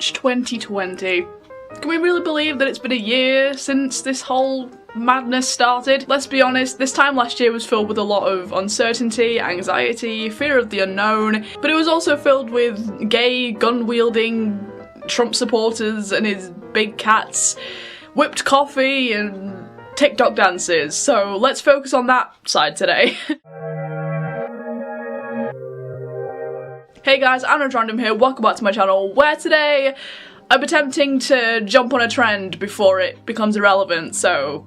March 2020. Can we really believe that it's been a year since this whole madness started? Let's be honest, this time last year was filled with a lot of uncertainty, anxiety, fear of the unknown, but it was also filled with gay, gun-wielding Trump supporters and his big cats, whipped coffee and TikTok dances, so let's focus on that side today. Hey guys, I'm Random here, welcome back to my channel, where today I'm attempting to jump on a trend before it becomes irrelevant, so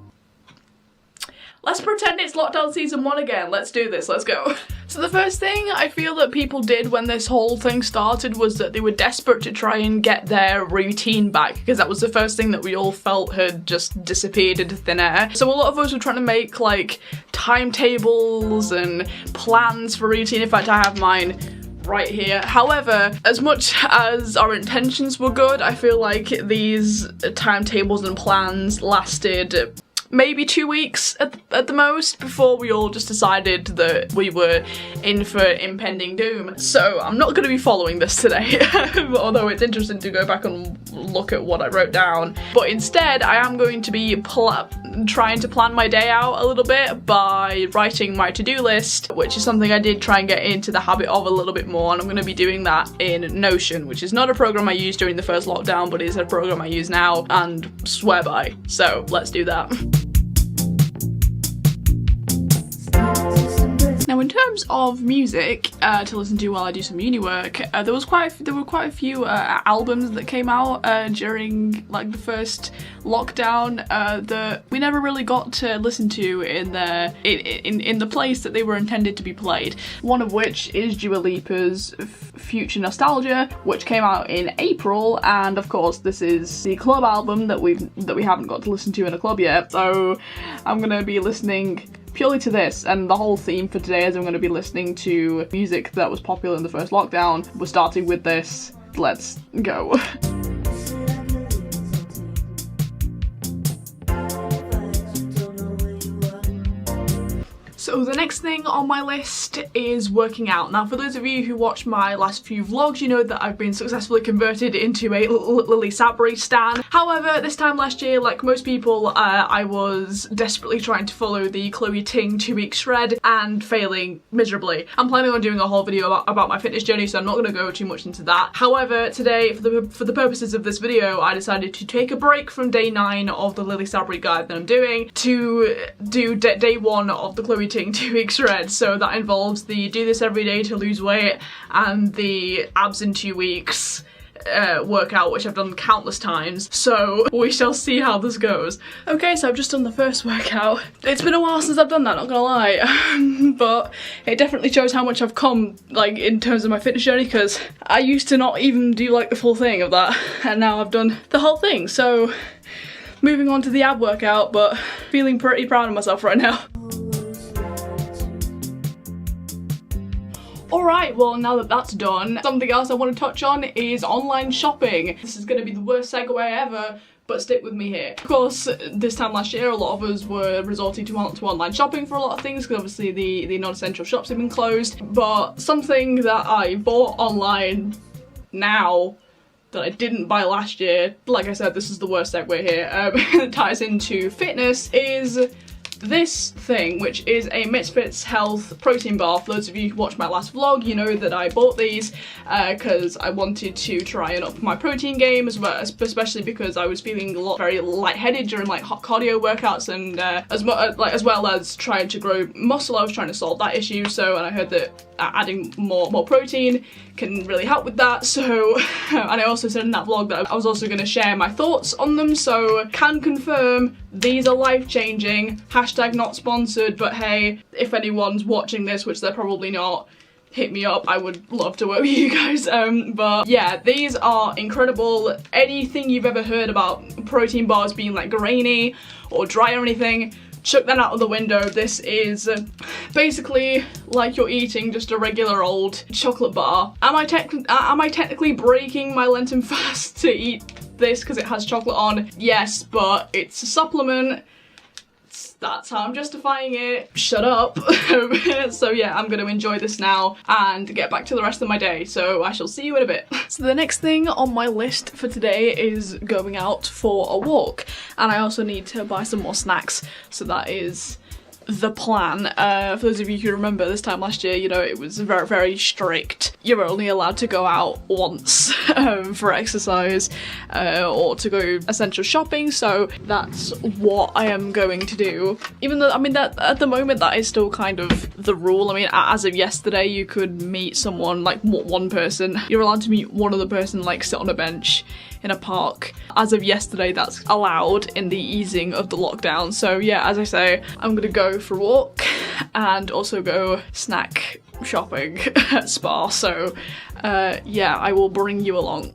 let's pretend it's lockdown season 1 again. Let's do this, let's go. So the first thing I feel that people did when this whole thing started was that they were desperate to try and get their routine back, because that was the first thing that we all felt had just disappeared into thin air. So a lot of us were trying to make like timetables and plans for routine. In fact, I have mine right here. However, as much as our intentions were good, I feel like these timetables and plans lasted maybe 2 weeks at the most before we all just decided that we were in for impending doom. So I'm not going to be following this today, although it's interesting to go back and look at what I wrote down. But instead, I am going to be trying to plan my day out a little bit by writing my to-do list, which is something I did try and get into the habit of a little bit more, and I'm going to be doing that in Notion, which is not a program I used during the first lockdown, but is a program I use now and swear by. So let's do that. Now, in terms of music to listen to while I do some uni work, there were quite a few albums that came out during like the first lockdown that we never really got to listen to in the place that they were intended to be played. One of which is Dua Lipa's Future Nostalgia, which came out in April, and of course this is the club album that we haven't got to listen to in a club yet. So I'm gonna be listening purely to this, and the whole theme for today is I'm going to be listening to music that was popular in the first lockdown. We're starting with this. Let's go. So the next thing on my list is working out. Now, for those of you who watched my last few vlogs, you know that I've been successfully converted into a Lily Sabri stan. However, this time last year, like most people, I was desperately trying to follow the Chloe Ting 2-week shred and failing miserably. I'm planning on doing a whole video about my fitness journey, so I'm not going to go too much into that. However, today, for the purposes of this video, I decided to take a break from day 9 of the Lily Sabri guide that I'm doing to do day 1 of the Chloe Ting 2-week shred. So that involves the do this every day to lose weight and the abs in 2 weeks workout, which I've done countless times, so we shall see how this goes. Okay, so I've just done the first workout. It's been a while since I've done that, not gonna lie, but it definitely shows how much I've come, like, in terms of my fitness journey, because I used to not even do like the full thing of that, and now I've done the whole thing. So moving on to the ab workout, but feeling pretty proud of myself right now. Alright, well, now that that's done, something else I want to touch on is online shopping. This is going to be the worst segue ever, but stick with me here. Of course, this time last year, a lot of us were resorting to online shopping for a lot of things, because obviously the non-essential shops have been closed. But something that I bought online now that I didn't buy last year, like I said, this is the worst segue here, that ties into fitness, is this thing, which is a Misfits Health protein bar. For those of you who watched my last vlog, you know that I bought these because I wanted to try and up my protein game, as well, especially because I was feeling very lightheaded during like hot cardio workouts, and as well as trying to grow muscle. I was trying to solve that issue. So, and I heard that adding more protein can really help with that. So, and I also said in that vlog that I was also going to share my thoughts on them. So, can confirm these are life-changing. Hashtag not sponsored, but hey, if anyone's watching this, which they're probably not, hit me up. I would love to work with you guys. But yeah, these are incredible. Anything you've ever heard about protein bars being like grainy or dry or anything, chuck that out of the window. This is basically like you're eating just a regular old chocolate bar. Am I technically breaking my Lenten fast to eat this because it has chocolate on? Yes, but it's a supplement. It's That's how I'm justifying it. Shut up. So yeah, I'm gonna enjoy this now and get back to the rest of my day. So I shall see you in a bit. So the next thing on my list for today is going out for a walk. And I also need to buy some more snacks. So that is the plan. For those of you who remember this time last year, you know, it was very, very strict. You're only allowed to go out once for exercise or to go essential shopping, so that's what I am going to do. Even though, I mean, that at the moment that is still kind of the rule. I mean, as of yesterday, you could meet someone, like one person. You're allowed to meet one other person, like sit on a bench in a park. As of yesterday, that's allowed in the easing of the lockdown. So yeah, as I say, I'm gonna go for a walk and also go snack shopping at Spar. So yeah, I will bring you along.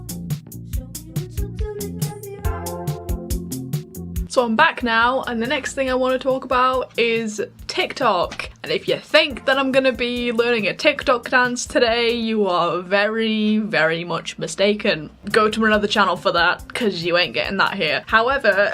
So I'm back now, and the next thing I want to talk about is TikTok. And if you think that I'm gonna be learning a TikTok dance today, you are very, very much mistaken. Go to another channel for that, because you ain't getting that here. However,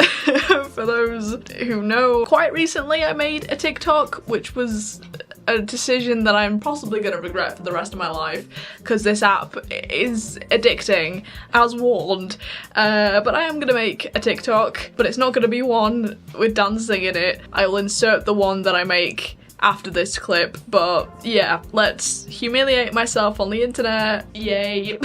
for those who know, quite recently I made a TikTok, which was a decision that I'm possibly gonna regret for the rest of my life, because this app is addicting, as warned. But I am gonna make a TikTok, but it's not gonna be one with dancing in it. I will insert the one that I make after this clip, but yeah, let's humiliate myself on the internet. Yay.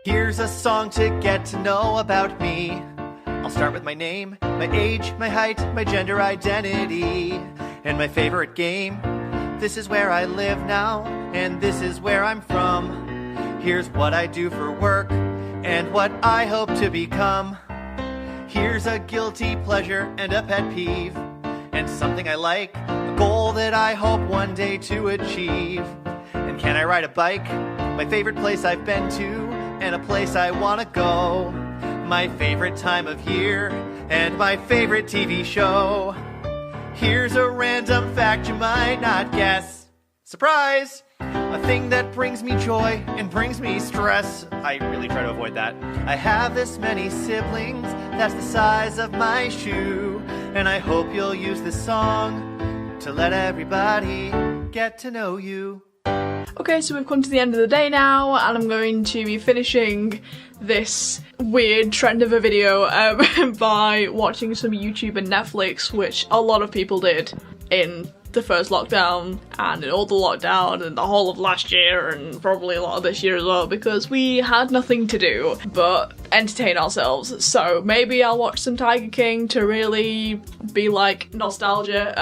Here's a song to get to know about me. I'll start with my name, my age, my height, my gender identity, and my favorite game. This is where I live now, and this is where I'm from. Here's what I do for work, and what I hope to become. Here's a guilty pleasure and a pet peeve, and something I like, a goal that I hope one day to achieve. And can I ride a bike? My favorite place I've been to, and a place I wanna go. My favorite time of year, and my favorite TV show. Here's a random fact you might not guess. Surprise! A thing that brings me joy and brings me stress. I really try to avoid that. I have this many siblings, that's the size of my shoe. And I hope you'll use this song to let everybody get to know you. Okay, so we've come to the end of the day now, and I'm going to be finishing this weird trend of a video by watching some YouTube and Netflix, which a lot of people did in the first lockdown and in all the lockdown and the whole of last year and probably a lot of this year as well, because we had nothing to do but entertain ourselves. So maybe I'll watch some Tiger King to really be like nostalgia,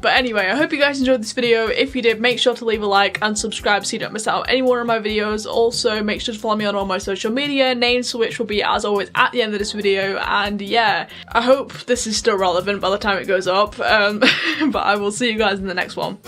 but anyway, I hope you guys enjoyed this video. If you did, make sure to leave a like and subscribe so you don't miss out on any more of my videos. Also, make sure to follow me on all my social media, names for which will be as always at the end of this video. And yeah, I hope this is still relevant by the time it goes up, but I will see you guys in the next one.